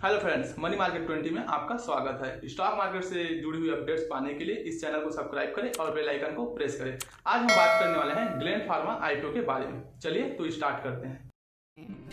Hello friends, money market 20 में आपका स्वागत है। स्टॉक मार्केट से जुड़ी हुई अपडेट्स पाने के लिए इस चैनल को सब्सक्राइब करें और बेल आइकन को प्रेस करें। आज हम बात करने वाले हैं ग्लैंड फार्मा आईपीओ के बारे में। चलिए तो स्टार्ट करते हैं।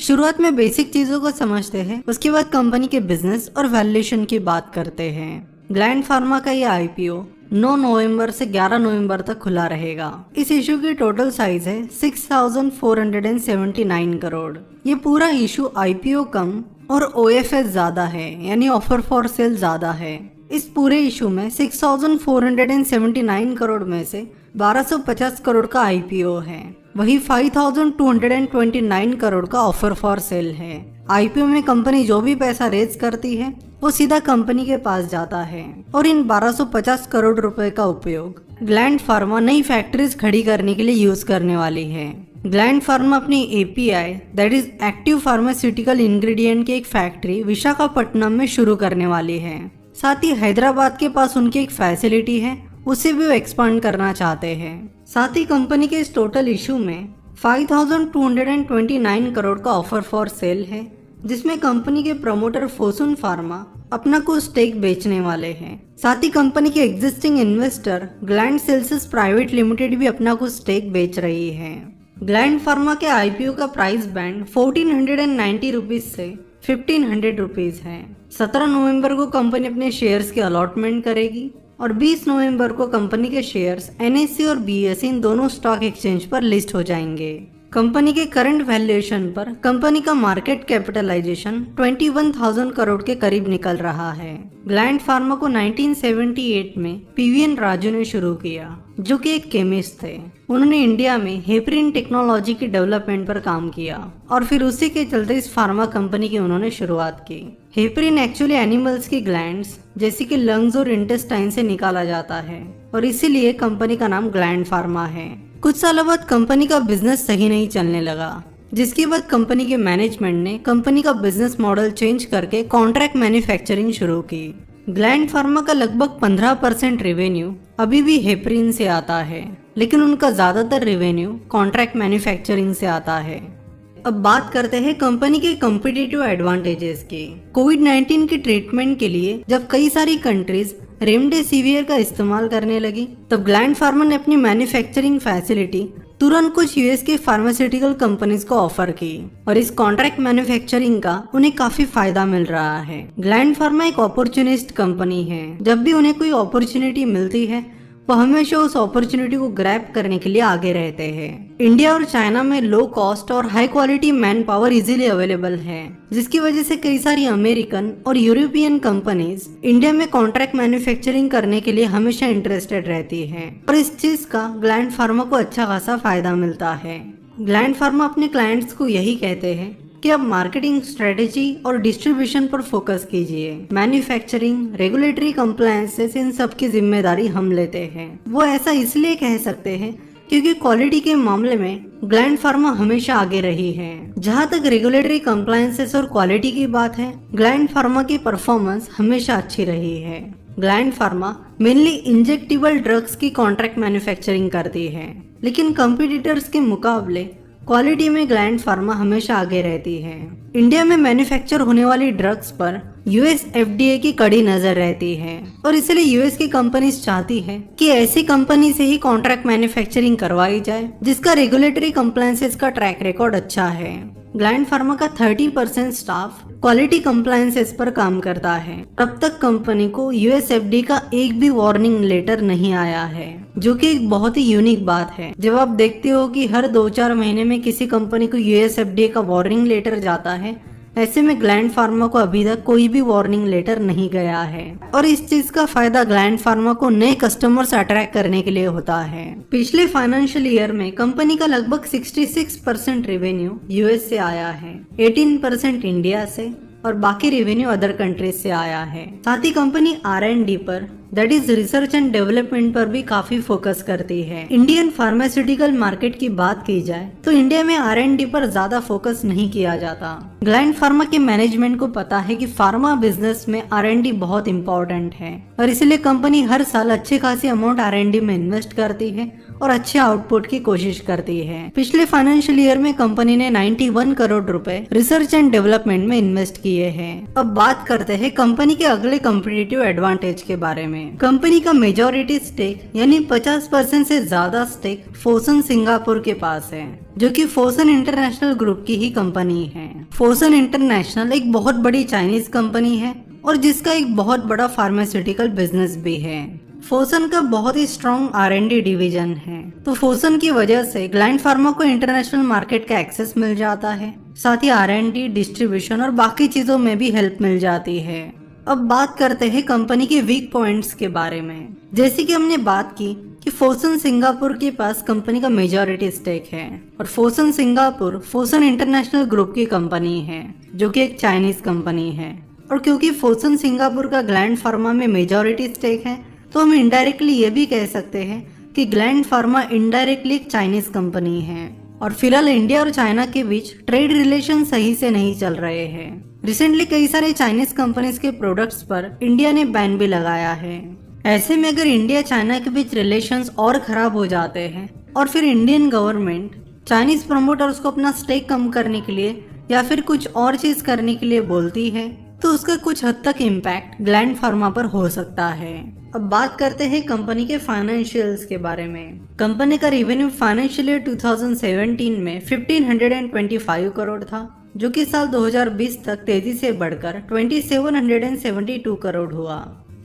शुरुआत में बेसिक चीजों को समझते हैं, उसके बाद कंपनी के बिजनेस और वैल्यूएशन की बात करते हैं। ग्लैंड फार्मा का ये आईपीओ 9 नवंबर से 11 नवंबर तक खुला रहेगा। इस इशू की टोटल साइज है 6,479 करोड़। ये पूरा इशू आईपीओ कम और ओएफएस ज्यादा है, यानी ऑफर फॉर सेल ज्यादा है। इस पूरे इशू में 6,479 करोड़ में से 1250 करोड़ का आईपीओ है, वही 5,229 करोड़ का ऑफर फॉर सेल है। आईपीओ में कंपनी जो भी पैसा रेज करती है वो सीधा कंपनी के पास जाता है और इन 1250 करोड़ रुपए का उपयोग ग्लैंड फार्मा नई फैक्ट्रीज खड़ी करने के लिए यूज करने वाली है। ग्लैंड फार्मा अपनी API that is active pharmaceutical ingredient की एक फैक्ट्री विशाखापट्टनम में शुरू करने वाली है। साथ ही हैदराबाद के पास उनकी एक फैसिलिटी है, उसे भी वो एक्सपांड करना चाहते हैं। साथ ही कंपनी के इस टोटल इशू में 5,229 करोड़ का ऑफर फॉर सेल है, जिसमें कंपनी के प्रमोटर फोसुन फार्मा अपना कुछ स्टेक बेचने वाले हैं। साथ ही कंपनी के existing investor Gland Celsis private limited भी अपना कुछ स्टेक बेच रही है। ग्लैंड फार्मा के आईपीओ का प्राइस बैंड 1490 रुपीज से 1500 रुपीज है। 17 नवंबर को कंपनी अपने शेयर्स की अलॉटमेंट करेगी और 20 नवंबर को कंपनी के शेयर्स एनएससी और बीएसई इन दोनों स्टॉक एक्सचेंज पर लिस्ट हो जाएंगे। कंपनी के करंट वैल्यूएशन पर कंपनी का मार्केट कैपिटलाइजेशन 21,000 करोड़ के करीब निकल रहा है। ग्लैंड फार्मा को 1978 में पीवीएन राजू ने शुरू किया, जो कि एक केमिस्ट थे। उन्होंने इंडिया में हेपरिन टेक्नोलॉजी की डेवलपमेंट पर काम किया और फिर उसी के चलते इस फार्मा कंपनी की उन्होंने शुरुआत की। हेपरिन एक्चुअली एनिमल्स की ग्लैंड्स जैसे कि लंग्स और इंटेस्टाइन से निकाला जाता है और इसीलिए कंपनी का नाम ग्लैंड फार्मा है। कुछ सालों बाद कंपनी का बिजनेस सही नहीं चलने लगा, जिसके बाद कंपनी के मैनेजमेंट ने कंपनी का बिजनेस मॉडल चेंज करके कॉन्ट्रैक्ट मैन्युफैक्चरिंग शुरू की। ग्लैंड फार्मा का लगभग 15% रेवेन्यू अभी भी हेपरिन से आता है, लेकिन उनका ज्यादातर रेवेन्यू कॉन्ट्रैक्ट मैन्युफैक्चरिंग से आता है। अब बात करते हैं कंपनी के कॉम्पिटिटिव एडवांटेजेस की। कोविड-19 की ट्रीटमेंट के लिए जब कई सारी कंट्रीज रेमडेसिवियर का इस्तेमाल करने लगी, तब ग्लैंड फार्मा ने अपनी मैन्युफैक्चरिंग फैसिलिटी तुरंत कुछ यूएस के फार्मास्यूटिकल कंपनीज को ऑफर की और इस कॉन्ट्रैक्ट मैन्युफैक्चरिंग का उन्हें काफी फायदा मिल रहा है। ग्लैंड फार्मा एक अपॉर्चुनिस्ट कंपनी है। जब भी उन्हें कोई अपॉर्चुनिटी मिलती है वो हमेशा उस अपॉर्चुनिटी को ग्रैब करने के लिए आगे रहते हैं। इंडिया और चाइना में लो कॉस्ट और high quality man power easily available है, जिसकी वजह से कई सारी अमेरिकन और यूरोपियन कंपनीज इंडिया में कॉन्ट्रैक्ट मैन्युफैक्चरिंग करने के लिए हमेशा इंटरेस्टेड रहती हैं और इस चीज का ग्लैंड फार्मा को अच्छा खासा फायदा मिलता है। ग्लैंड फार्मा अपने क्लाइंट्स को यही कहते हैं कि आप मार्केटिंग स्ट्रेटेजी और डिस्ट्रीब्यूशन पर फोकस कीजिए। मैन्युफैक्चरिंग, रेगुलेटरी कंप्लायंसेस, इन सब की जिम्मेदारी हम लेते हैं। वो ऐसा इसलिए कह सकते हैं क्योंकि क्वालिटी के मामले में ग्लैंड फार्मा हमेशा आगे रही है। जहाँ तक रेगुलेटरी कंप्लायंसेस और क्वालिटी की बात है, ग्लैंड फार्मा की परफॉर्मेंस हमेशा अच्छी रही है। Gland pharma mainly injectable drugs की कॉन्ट्रैक्ट मैन्युफैक्चरिंग करती है, लेकिन कंपटीटर्स के मुकाबले क्वालिटी में ग्लैंड फार्मा हमेशा आगे रहती है। इंडिया में मैन्युफैक्चर होने वाली ड्रग्स पर यूएस एफडीए की कड़ी नजर रहती है और इसलिए यूएस की कंपनीज चाहती है कि ऐसी कंपनी से ही कॉन्ट्रैक्ट मैन्युफैक्चरिंग करवाई जाए जिसका रेगुलेटरी कंप्लायंसेस का ट्रैक रिकॉर्ड अच्छा है। ग्लैंड फार्मा का 30% स्टाफ क्वालिटी कंप्लायंसेस पर काम करता है। तब तक कंपनी को यूएस एफडीए का एक भी वार्निंग लेटर नहीं आया है, जो कि एक बहुत ही यूनिक बात है। जब आप देखते हो कि हर 2-4 महीने में किसी कंपनी को यूएस एफडीए का वार्निंग लेटर जाता है, ऐसे में ग्लैंड फार्मा को अभी तक कोई भी वार्निंग लेटर नहीं गया है और इस चीज का फायदा ग्लैंड फार्मा को नए कस्टमर्स अट्रैक्ट करने के लिए होता है। पिछले फाइनेंशियल ईयर में कंपनी का लगभग 66% रेवेन्यू यूएस से आया है, 18% इंडिया से और बाकी रेवेन्यू अदर कंट्रीज से आया है। साथ ही कंपनी R&D पर that is research and development पर भी काफी फोकस करती है। इंडियन फार्मास्यूटिकल मार्केट की बात की जाए तो इंडिया में R&D पर ज्यादा फोकस नहीं किया जाता। ग्लैंड फार्मा के मैनेजमेंट को पता है कि फार्मा बिजनेस में R&D बहुत इम्पोर्टेंट है और इसलिए कंपनी हर साल अच्छे खासी अमाउंट R&D में इन्वेस्ट करती है और अच्छे आउटपुट की कोशिश करती है। पिछले फाइनेंशियल ईयर में कंपनी ने 91 करोड़ रुपए रिसर्च एंड डेवलपमेंट में इन्वेस्ट किए हैं। अब बात करते हैं कंपनी के अगले कॉम्पिटिटिव एडवांटेज के बारे में। कंपनी का मेजॉरिटी स्टेक यानी 50% से ज्यादा स्टेक फोसन सिंगापुर के पास है, जो कि फोसन इंटरनेशनल ग्रुप की ही कंपनी है। फोसन इंटरनेशनल एक बहुत बड़ी चाइनीज कंपनी है और जिसका एक बहुत बड़ा फार्मास्यूटिकल बिजनेस भी है। फोसन का बहुत ही स्ट्रॉन्ग R&D डिवीजन है, तो फोसन की वजह से ग्लैंड फार्मा को इंटरनेशनल मार्केट का एक्सेस मिल जाता है। साथ ही R&D, डिस्ट्रीब्यूशन और बाकी चीजों में भी हेल्प मिल जाती है। अब बात करते हैं कंपनी के वीक पॉइंट्स के बारे में। जैसे कि हमने बात की कि फोसन सिंगापुर के पास कंपनी का मेजॉरिटी स्टेक है और Fosun Singapore Fosun international group की कंपनी है, जो कि एक चाइनीज कंपनी है। और क्योंकि फोसन सिंगापुर का ग्लैंड फार्मा में मेजॉरिटी स्टेक है, तो हम इनडायरेक्टली ये भी कह सकते हैं कि ग्लैंड फार्मा इनडायरेक्टली एक चाइनीज कंपनी है। और फिलहाल इंडिया और चाइना के बीच ट्रेड रिलेशन सही से नहीं चल रहे हैं। रिसेंटली कई सारे चाइनीज कंपनीज के प्रोडक्ट्स पर इंडिया ने बैन भी लगाया है। ऐसे में अगर इंडिया चाइना के बीच रिलेशंस और खराब हो जाते हैं और फिर इंडियन गवर्नमेंट चाइनीज प्रमोटर्स को अपना स्टेक कम करने के लिए या फिर कुछ और चीज करने के लिए बोलती है, तो उसका कुछ हद तक इम्पैक्ट ग्लैंड फार्मा पर हो सकता है। अब बात करते हैं कंपनी के फाइनेंशियल्स के बारे में। कंपनी का रेवेन्यू फाइनेंशियल ईयर 2017 में 1525 करोड़ था, जो कि साल 2020 तक तेजी से बढ़कर 2772 करोड़ हुआ।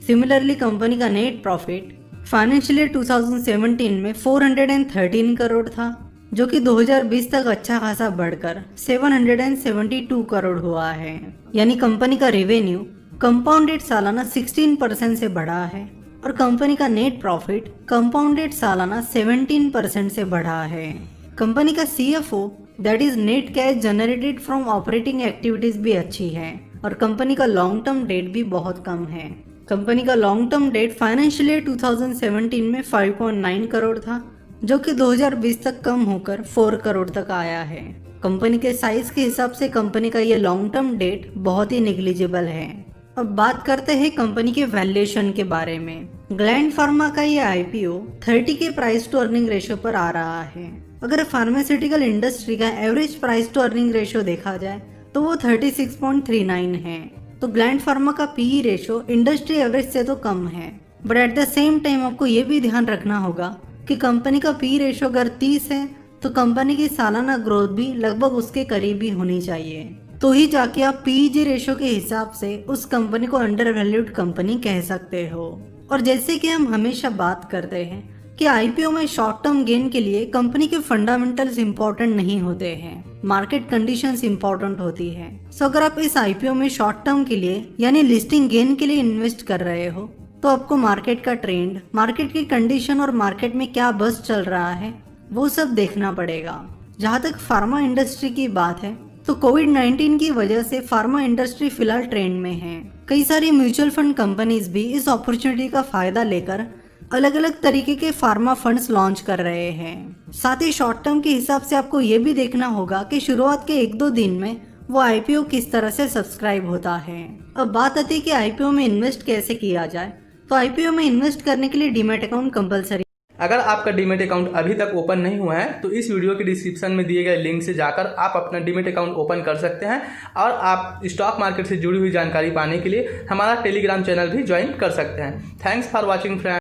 सिमिलरली कंपनी का नेट प्रॉफिट फाइनेंशियल ईयर 2017 में 413 करोड़ था, जो कि 2020 तक अच्छा खासा बढ़कर 772 करोड़ हुआ है। यानी कंपनी का रेवेन्यू कंपाउंडेड सालाना 16% से बढ़ा है और कंपनी का नेट प्रॉफिट कंपाउंडेड सालाना 17% से बढ़ा है। कंपनी का CFO that is net cash generated from operating activities भी अच्छी है और कंपनी का लॉन्ग टर्म डेट भी बहुत कम है। कंपनी का long term debt financial year 2017 में 5.9 करोड़ था, जो कि 2020 तक कम होकर 4 करोड़ तक आया है। कंपनी के साइज के हिसाब से कंपनी का ये लॉन्ग टर्म डेट बहुत ही नेग्लिजिबल है। अब बात करते हैं कंपनी के वैल्यूएशन के बारे में। ग्लैंड फार्मा का ये IPO 30 के प्राइस टू अर्निंग रेशियो पर आ रहा है। अगर फार्मास्यूटिकल इंडस्ट्री का average price to earning ratio देखा जाए तो वो 36.39 है, तो ग्लैंड फार्मा का PE रेशियो इंडस्ट्री एवरेज से तो कम है। But at the same time आपको ये भी ध्यान रखना होगा कि कंपनी का PE रेशियो अगर 30 है तो कंपनी की सालाना ग्रोथ भी लगभग उसके करीब ही होनी चाहिए, तो ही जाके आप PEG रेशियो के हिसाब से उस कंपनी को अंडर वैल्यूड कंपनी कह सकते हो। और जैसे कि हम हमेशा बात करते हैं कि IPO में शॉर्ट टर्म गेन के लिए कंपनी के फंडामेंटल्स इंपॉर्टेंट नहीं होते हैं, मार्केट कंडीशंस इंपॉर्टेंट होती है। सो अगर आप इस IPO में शॉर्ट टर्म के लिए यानी लिस्टिंग गेन के लिए इन्वेस्ट कर रहे हो, तो आपको मार्केट का ट्रेंड, मार्केट की कंडीशन और मार्केट में क्या बस चल रहा है वो सब देखना पड़ेगा। जहाँ तक फार्मा इंडस्ट्री की बात है तो कोविड-19 की वजह से फार्मा इंडस्ट्री फिलहाल ट्रेंड में है। कई सारी म्यूचुअल फंड कंपनीज भी इस अपॉर्चुनिटी का फायदा लेकर अलग अलग तरीके के फार्मा फंड्स लॉन्च कर रहे हैं। साथ ही शॉर्ट टर्म के हिसाब से आपको ये भी देखना होगा कि शुरुआत के 1-2 दिन में वो IPO किस तरह से सब्सक्राइब होता है। अब बात आती है कि IPO में इन्वेस्ट कैसे किया जाए, तो IPO में इन्वेस्ट करने के लिए डीमैट अकाउंट कंपलसरी। अगर आपका डीमैट अकाउंट अभी तक ओपन नहीं हुआ है तो इस वीडियो के डिस्क्रिप्शन में दिए गए लिंक से जाकर आप अपना डीमैट अकाउंट ओपन कर सकते हैं और आप स्टॉक मार्केट से जुड़ी हुई जानकारी पाने के लिए हमारा टेलीग्राम चैनल भी ज्वाइन कर सकते हैं। Thanks for watching friends.